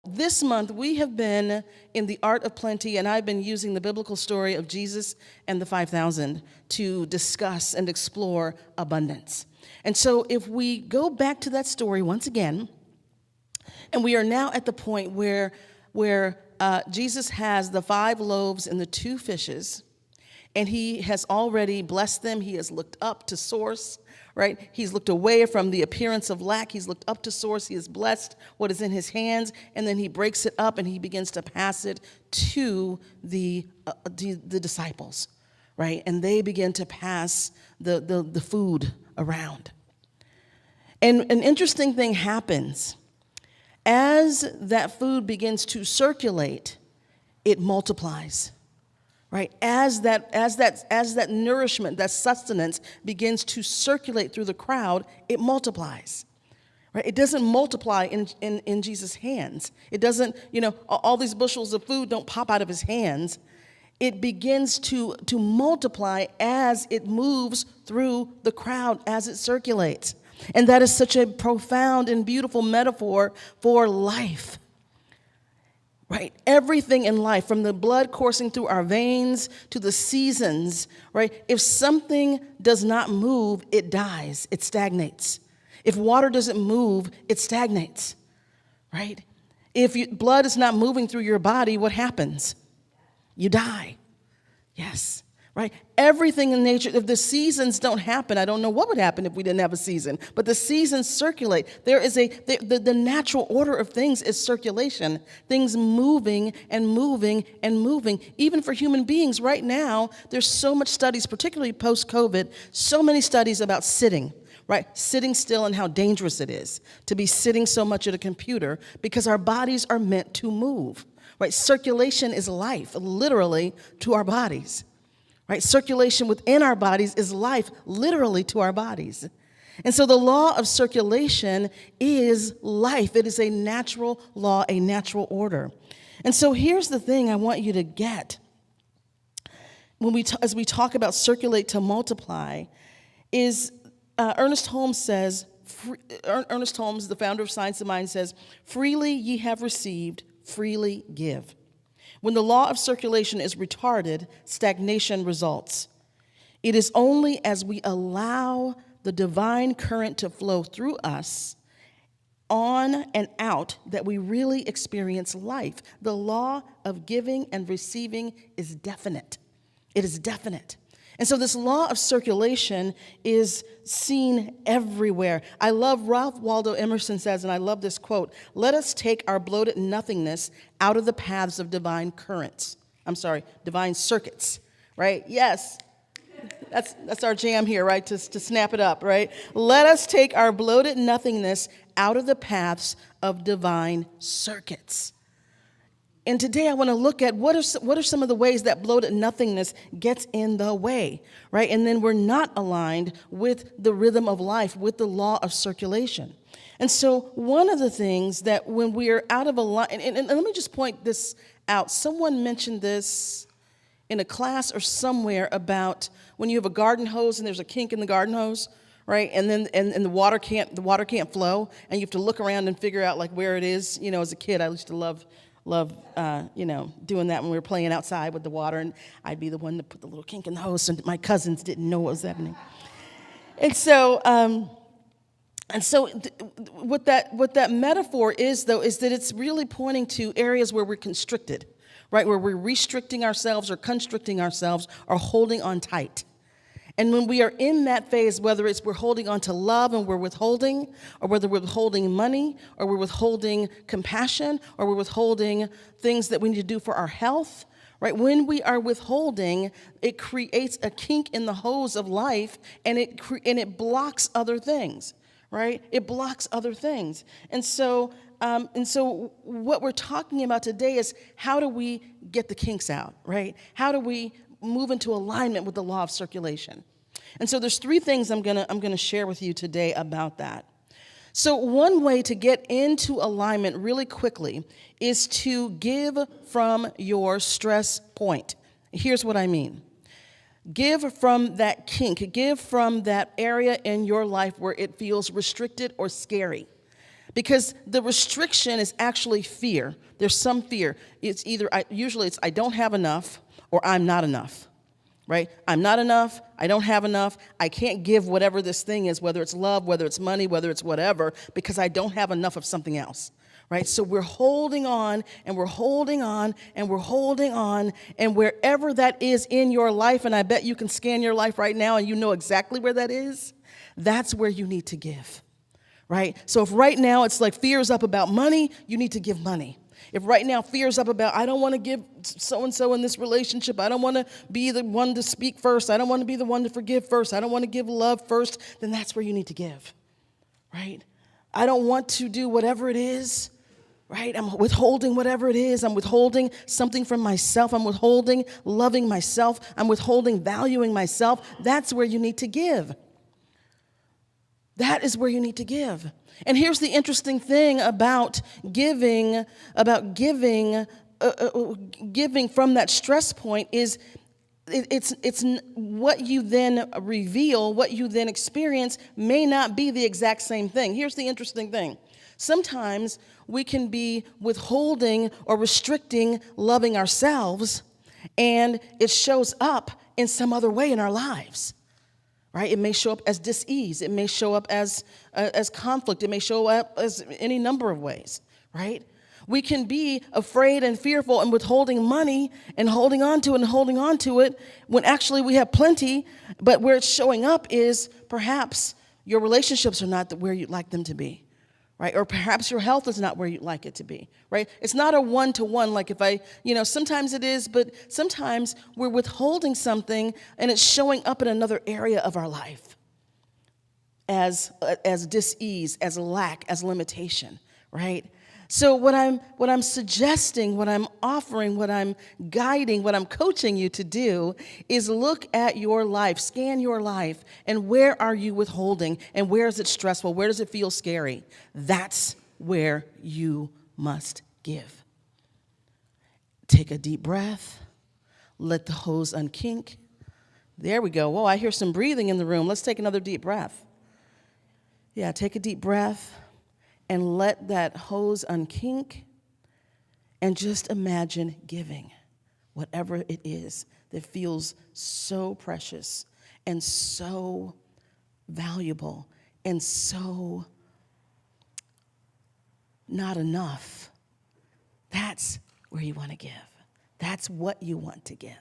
This month, we have been in the art of plenty, and I've been using the biblical story of Jesus and the 5,000 to discuss and explore abundance. And so if we go back to that story once again, and we are now at the point where Jesus has the 5 loaves and the 2 fishes, and he has already blessed them. He has looked up to source, right? He's looked away from the appearance of lack. He's looked up to source. He has blessed what is in his hands, and then he breaks it up and he begins to pass it to the disciples, right? And they begin to pass the food around. And an interesting thing happens. As that food begins to circulate, it multiplies. Right? As that nourishment, that sustenance begins to circulate through the crowd, it multiplies. Right? It doesn't multiply in Jesus' hands. It doesn't, all these bushels of food don't pop out of his hands. It begins to multiply as it moves through the crowd, as it circulates. And that is such a profound and beautiful metaphor for life. Right? Everything in life, from the blood coursing through our veins to the seasons, right? If something does not move, it dies, it stagnates. If water doesn't move, it stagnates, right? If blood is not moving through your body, what happens? You die. Yes. Right? Everything in nature, if the seasons don't happen, I don't know what would happen if we didn't have a season, but the seasons circulate. There is the natural order of things is circulation, things moving and moving and moving. Even for human beings right now, there's so much studies, particularly post-COVID, so many studies about sitting, right? Sitting still and how dangerous it is to be sitting so much at a computer because our bodies are meant to move, right? Circulation is life, literally, to our bodies. Right? Circulation within our bodies is life, literally, to our bodies. And so the law of circulation is life. It is a natural law, a natural order. And so here's the thing I want you to get when as we talk about circulate to multiply, is Ernest Holmes, the founder of Science of Mind, says, "Freely ye have received, freely give." When the law of circulation is retarded, stagnation results. It is only as we allow the divine current to flow through us, on and out, that we really experience life. The law of giving and receiving is definite. It is definite. And so this law of circulation is seen everywhere. I love Ralph Waldo Emerson says, and I love this quote, "Let us take our bloated nothingness out of the paths of divine circuits," right? Yes, that's our jam here, right, to snap it up, right? Let us take our bloated nothingness out of the paths of divine circuits. And today I want to look at what are some of the ways that bloated nothingness gets in the way, right? And then we're not aligned with the rhythm of life, with the law of circulation. And so one of the things that when we're out of alignment, and let me just point this out. Someone mentioned this in a class or somewhere about when you have a garden hose and there's a kink in the garden hose, right? And then and the water can't flow, and you have to look around and figure out like where it is. As a kid, I used to love doing that when we were playing outside with the water, and I'd be the one to put the little kink in the hose, and my cousins didn't know what was happening. And so, what that metaphor is, though, is that it's really pointing to areas where we're constricted, right? Where we're restricting ourselves or constricting ourselves or holding on tight. And when we are in that phase, whether it's we're holding on to love and we're withholding, or whether we're withholding money, or we're withholding compassion, or we're withholding things that we need to do for our health, right? When we are withholding, it creates a kink in the hose of life, and it blocks other things, right? It blocks other things. And so what we're talking about today is how do we get the kinks out, right? How do we move into alignment with the law of circulation? And so there's 3 things I'm gonna share with you today about that. So one way to get into alignment really quickly is to give from your stress point. Here's what I mean. Give from that kink. Give from that area in your life where it feels restricted or scary. Because the restriction is actually fear. There's some fear. It's either, usually it's I don't have enough or I'm not enough, right? I'm not enough, I don't have enough, I can't give whatever this thing is, whether it's love, whether it's money, whether it's whatever, because I don't have enough of something else, right? So we're holding on, and we're holding on, and we're holding on, and wherever that is in your life, and I bet you can scan your life right now and you know exactly where that is, that's where you need to give, right? So if right now it's like fear is up about money, you need to give money. If right now fear is up about, I don't want to give so-and-so in this relationship, I don't want to be the one to speak first, I don't want to be the one to forgive first, I don't want to give love first, then that's where you need to give, right? I don't want to do whatever it is, right? I'm withholding whatever it is. I'm withholding something from myself. I'm withholding loving myself. I'm withholding valuing myself. That's where you need to give. That is where you need to give. And here's the interesting thing about giving from that stress point is it's what you then reveal, what you then experience may not be the exact same thing. Here's the interesting thing. Sometimes we can be withholding or restricting loving ourselves, and it shows up in some other way in our lives. Right? It may show up as dis-ease. It may show up as conflict. It may show up as any number of ways, right? We can be afraid and fearful and withholding money and holding on to it when actually we have plenty, but where it's showing up is perhaps your relationships are not where you'd like them to be, right? Or perhaps your health is not where you'd like it to be, right? It's not a one-to-one, like if sometimes it is, but sometimes we're withholding something and it's showing up in another area of our life as dis-ease, as lack, as limitation, right? So what I'm suggesting, what I'm offering, what I'm guiding, what I'm coaching you to do is look at your life, scan your life, and where are you withholding, and where is it stressful, where does it feel scary? That's where you must give. Take a deep breath, let the hose unkink. There we go. Whoa, I hear some breathing in the room. Let's take another deep breath. Yeah, take a deep breath. And let that hose unkink, and just imagine giving whatever it is that feels so precious and so valuable and so not enough. That's where you want to give. That's what you want to give.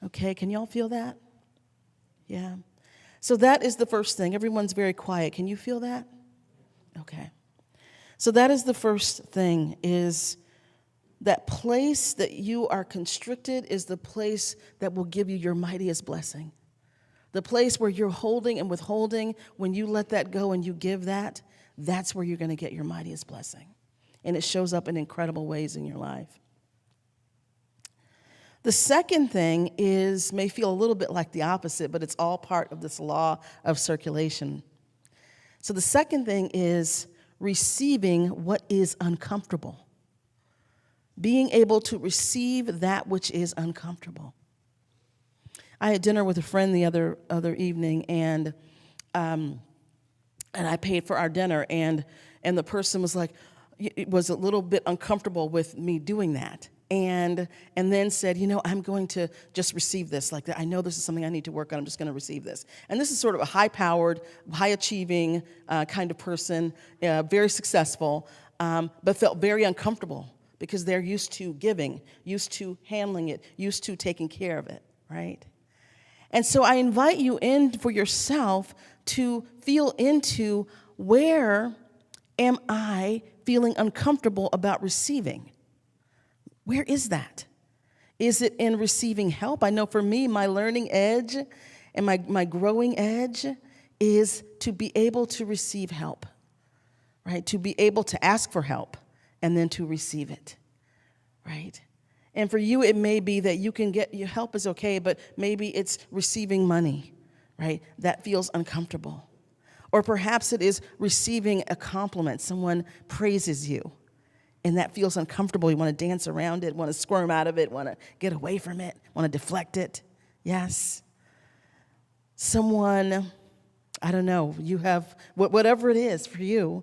Okay, can y'all feel that? Yeah. So that is the first thing. Everyone's very quiet. Can you feel that? Okay. So that is the first thing, is that place that you are constricted is the place that will give you your mightiest blessing. The place where you're holding and withholding, when you let that go and you give that, that's where you're going to get your mightiest blessing. And it shows up in incredible ways in your life. The second thing may feel a little bit like the opposite, but it's all part of this law of circulation. So the second thing is receiving what is uncomfortable. Being able to receive that which is uncomfortable. I had dinner with a friend the other evening, and I paid for our dinner, and the person was like, it was a little bit uncomfortable with me doing that. And then said, I'm going to just receive this. Like, I know this is something I need to work on. I'm just going to receive this. And this is sort of a high-powered, high-achieving kind of person, very successful, but felt very uncomfortable because they're used to giving, used to handling it, used to taking care of it, right? And so I invite you in for yourself to feel into, where am I feeling uncomfortable about receiving? Where is that? Is it in receiving help? I know for me, my learning edge and my growing edge is to be able to receive help, right? To be able to ask for help and then to receive it, right? And for you, it may be that you can get, your help is okay, but maybe it's receiving money, right? That feels uncomfortable. Or perhaps it is receiving a compliment. Someone praises you. And that feels uncomfortable. You want to dance around it, want to squirm out of it, want to get away from it, want to deflect it. Yes. Someone, I don't know, you have, whatever it is for you,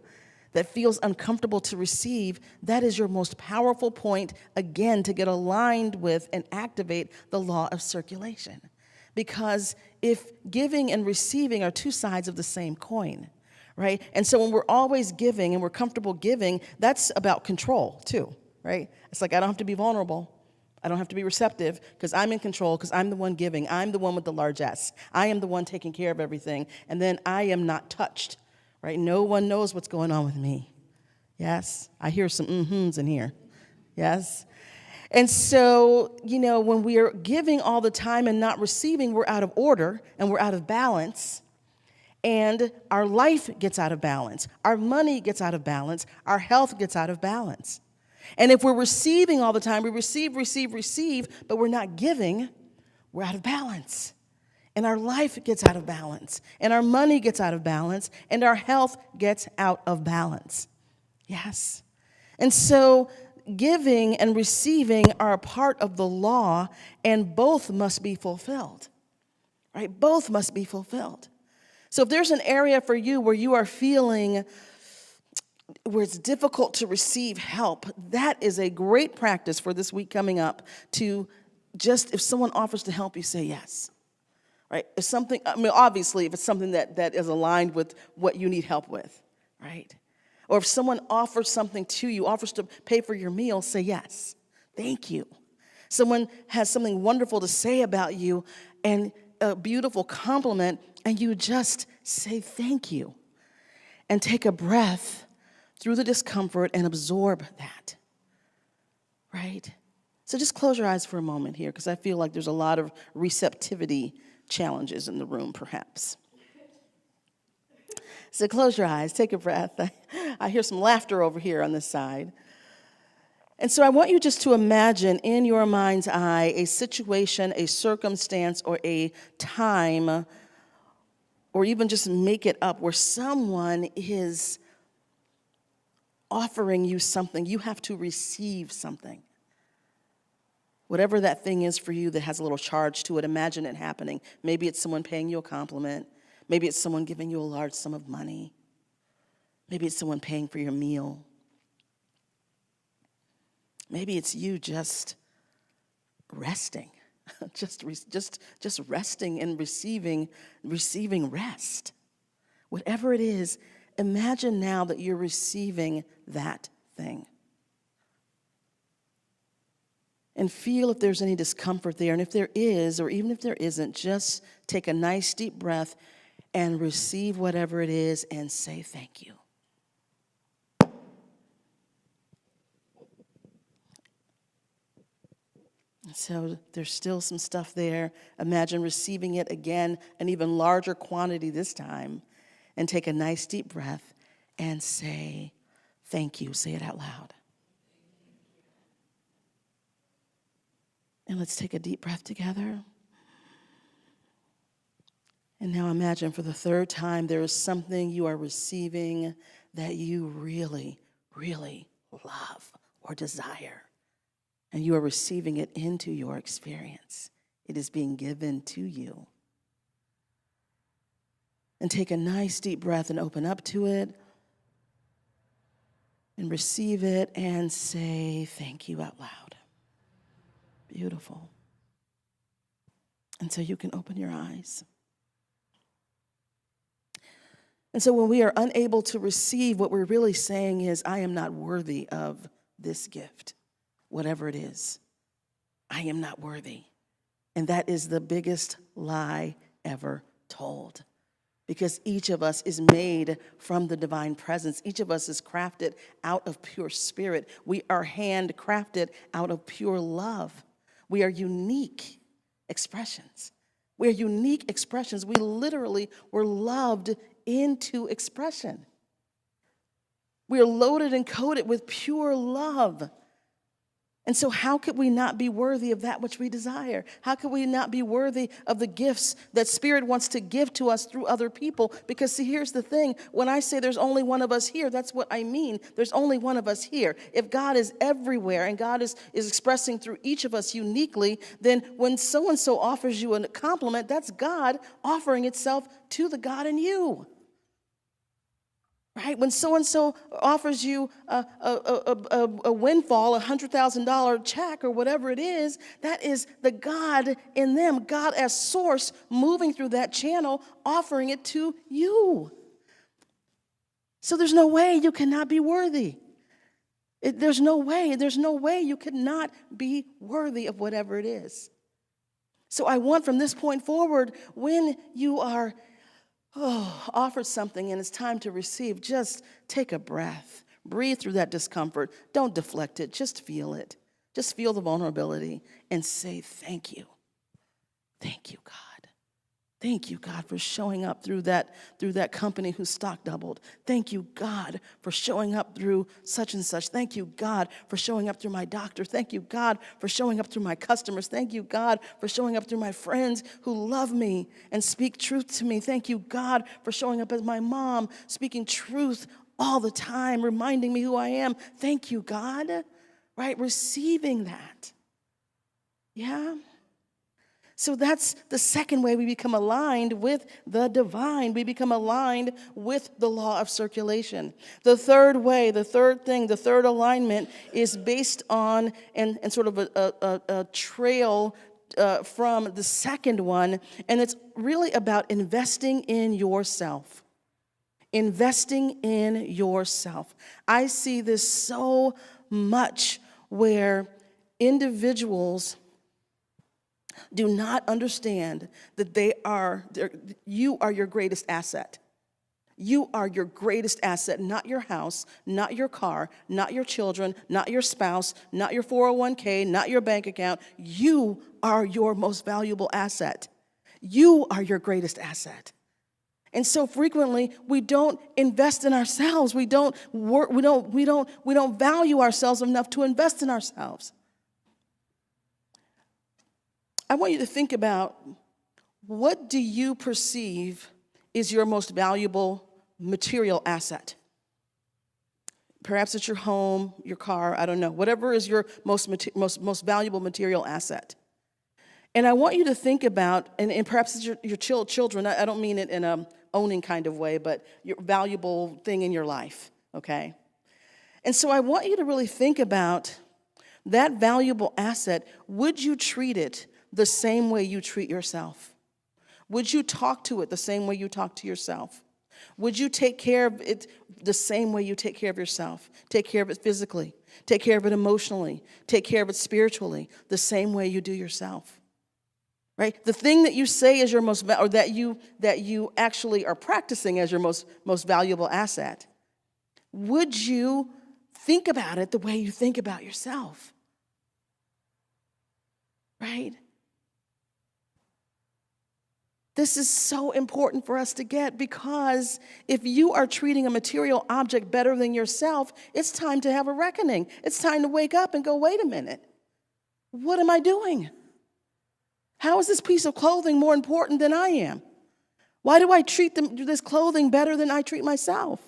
that feels uncomfortable to receive, that is your most powerful point, again, to get aligned with and activate the law of circulation. Because if giving and receiving are two sides of the same coin, right? And so when we're always giving and we're comfortable giving, that's about control too, right? It's like, I don't have to be vulnerable. I don't have to be receptive because I'm in control, because I'm the one giving. I'm the one with the large S. I am the one taking care of everything. And then I am not touched, right? No one knows what's going on with me. Yes? I hear some mm-hms in here. Yes? And so, when we are giving all the time and not receiving, we're out of order and we're out of balance. And our life gets out of balance. Our money gets out of balance. Our health gets out of balance. And if we're receiving all the time, we receive, but we're not giving, we're out of balance. And our life gets out of balance. And our money gets out of balance. And our health gets out of balance. Yes. And so giving and receiving are a part of the law, and both must be fulfilled. Right? Both must be fulfilled. So if there's an area for you where you are feeling where it's difficult to receive help, that is a great practice for this week coming up to just, if someone offers to help you, say yes. Right? If something, obviously, if it's something that is aligned with what you need help with, right? Or if someone offers something to you, offers to pay for your meal, say yes. Thank you. Someone has something wonderful to say about you and a beautiful compliment, and you just say thank you and take a breath through the discomfort and absorb that, right? So just close your eyes for a moment here, because I feel like there's a lot of receptivity challenges in the room, perhaps. So close your eyes, take a breath. I hear some laughter over here on this side. And so I want you just to imagine in your mind's eye a situation, a circumstance, or a time, or even just make it up, where someone is offering you something. You have to receive something. Whatever that thing is for you that has a little charge to it, imagine it happening. Maybe it's someone paying you a compliment. Maybe it's someone giving you a large sum of money. Maybe it's someone paying for your meal. Maybe it's you just resting, just resting and receiving rest. Whatever it is, imagine now that you're receiving that thing. And feel if there's any discomfort there. And if there is, or even if there isn't, just take a nice deep breath and receive whatever it is and say thank you. So there's still some stuff there. Imagine receiving it again, an even larger quantity this time, and take a nice deep breath and say thank you. Say it out loud. And let's take a deep breath together. And now imagine for the third time there is something you are receiving that you really, really love or desire. And you are receiving it into your experience. It is being given to you. And take a nice deep breath and open up to it. And receive it and say thank you out loud. Beautiful. And so you can open your eyes. And so when we are unable to receive, what we're really saying is, I am not worthy of this gift. Whatever it is, I am not worthy. And that is the biggest lie ever told. Because each of us is made from the divine presence. Each of us is crafted out of pure spirit. We are handcrafted out of pure love. We are unique expressions. We are unique expressions. We literally were loved into expression. We are loaded and coated with pure love. And so how could we not be worthy of that which we desire? How could we not be worthy of the gifts that Spirit wants to give to us through other people? Because see, here's the thing. When I say there's only one of us here, that's what I mean. There's only one of us here. If God is everywhere and God is expressing through each of us uniquely, then when so-and-so offers you a compliment, that's God offering itself to the God in you. right? When so-and-so offers you a windfall, $100,000 check or whatever it is, that is the God in them, God as source moving through that channel, offering it to you. So there's no way you cannot be worthy. There's no way you could not be worthy of whatever it is. So I want from this point forward, when you are offered something and it's time to receive, just take a breath. Breathe through that discomfort. Don't deflect it. Just feel it. Just feel the vulnerability and say, thank you. Thank you, God. Thank you, God, for showing up through that company whose stock doubled. Thank you, God, for showing up through such and such. Thank you, God, for showing up through my doctor. Thank you, God, for showing up through my customers. Thank you, God, for showing up through my friends who love me and speak truth to me. Thank you, God, for showing up as my mom, speaking truth all the time, reminding me who I am. Thank you, God, right? Receiving that. Yeah? So that's the second way we become aligned with the divine. We become aligned with the law of circulation. The third way, the third alignment is based on and sort of a trail from the second one, and it's really about investing in yourself. Investing in yourself. I see this so much where individuals do not understand that you are your greatest asset. You are your greatest asset, not your house, not your car, not your children, not your spouse, not your 401k, not your bank account. You are your most valuable asset. You are your greatest asset. And so frequently we don't invest in ourselves. We don't value ourselves enough to invest in ourselves. I want you to think about, what do you perceive is your most valuable material asset? Perhaps it's your home, your car, I don't know. Whatever is your most valuable material asset. And I want you to think about, and perhaps it's your children. I don't mean it in a owning kind of way, but your valuable thing in your life, okay? And so I want you to really think about that valuable asset. Would you treat it the same way you treat yourself? Would you talk to it the same way you talk to yourself? Would you take care of it the same way you take care of yourself? Take care of it physically, take care of it emotionally, take care of it spiritually, the same way you do yourself. Right? The thing that you say is your most, or that you actually are practicing as your most valuable asset. Would you think about it the way you think about yourself? Right? This is so important for us to get, because if you are treating a material object better than yourself, it's time to have a reckoning. It's time to wake up and go, wait a minute. What am I doing? How is this piece of clothing more important than I am? Why do I treat this clothing better than I treat myself?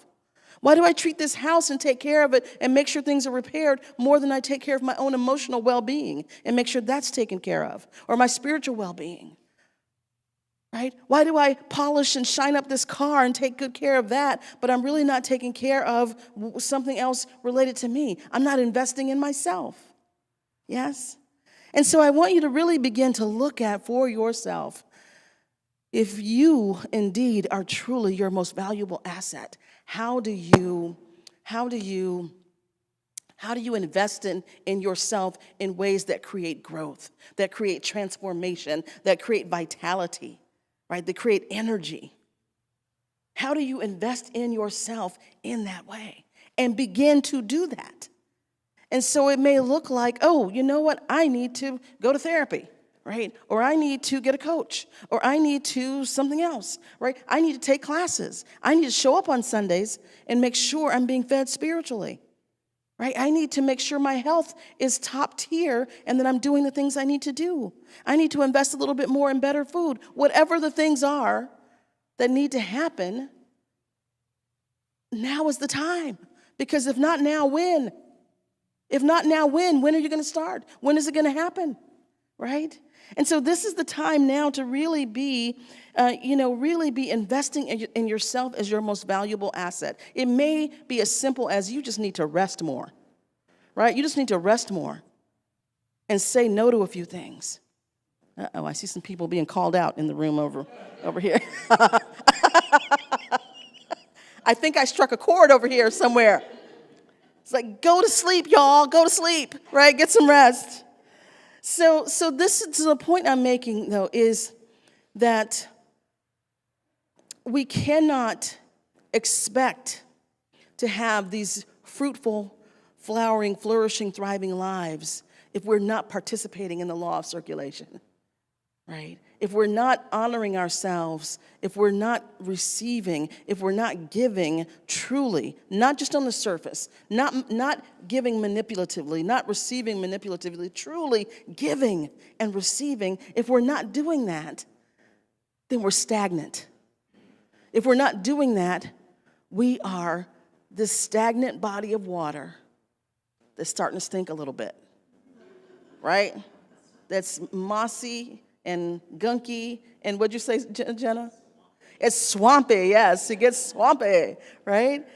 Why do I treat this house and take care of it and make sure things are repaired more than I take care of my own emotional well-being and make sure that's taken care of, or my spiritual well-being? Right? Why do I polish and shine up this car and take good care of that, but I'm really not taking care of something else related to me? I'm not investing in myself. Yes? And so I want you to really begin to look at for yourself, if you indeed are truly your most valuable asset, how do you invest in yourself in ways that create growth, that create transformation, that create vitality, right? That create energy? How do you invest in yourself in that way and begin to do that? And so it may look like, oh, you know what? I need to go to therapy, right? Or I need to get a coach, or I need to something else, right? I need to take classes. I need to show up on Sundays and make sure I'm being fed spiritually, right? I need to make sure my health is top tier and that I'm doing the things I need to do. I need to invest a little bit more in better food. Whatever the things are that need to happen, now is the time. Because if not now, when? If not now, when? When are you going to start? When is it going to happen? right? And so this is the time now to really be, really be investing in yourself as your most valuable asset. It may be as simple as you just need to rest more, right? You just need to rest more and say no to a few things. Uh-oh, I see some people being called out in the room over here. I think I struck a chord over here somewhere. It's like, go to sleep, y'all. Go to sleep, right? Get some rest. So this is the point I'm making, though, is that we cannot expect to have these fruitful, flowering, flourishing, thriving lives if we're not participating in the law of circulation, right? If we're not honoring ourselves, if we're not receiving, if we're not giving truly, not just on the surface, not giving manipulatively, not receiving manipulatively, truly giving and receiving, if we're not doing that, then we're stagnant. If we're not doing that, we are this stagnant body of water that's starting to stink a little bit, right? That's mossy and gunky, and what'd you say, Jenna? It's swampy, yes, it gets swampy, right?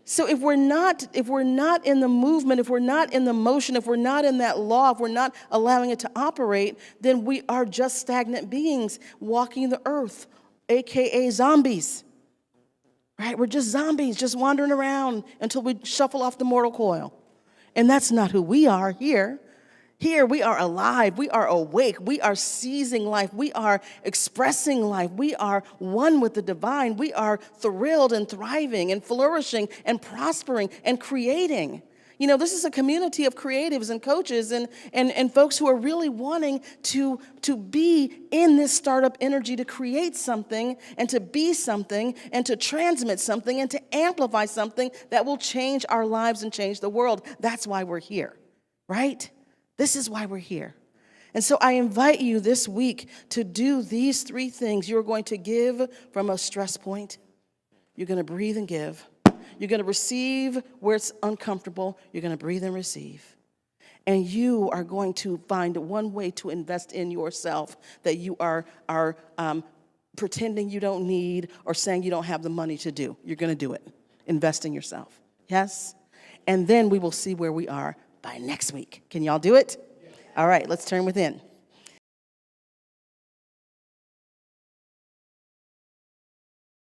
So if we're not in the movement, if we're not in the motion, if we're not in that law, if we're not allowing it to operate, then we are just stagnant beings walking the earth, AKA zombies, right? We're just zombies, just wandering around until we shuffle off the mortal coil. And that's not who we are here. Here we are alive, we are awake, we are seizing life, we are expressing life, we are one with the divine, we are thrilled and thriving and flourishing and prospering and creating. You know, this is a community of creatives and coaches and folks who are really wanting to be in this startup energy to create something and to be something and to transmit something and to amplify something that will change our lives and change the world. That's why we're here, right? This is why we're here. And so I invite you this week to do these three things. You're going to give from a stress point. You're going to breathe and give. You're going to receive where it's uncomfortable. You're going to breathe and receive. And you are going to find one way to invest in yourself that you are pretending you don't need or saying you don't have the money to do. You're going to do it. Invest in yourself. Yes? And then we will see where we are by next week. Can y'all do it? All right, let's turn within.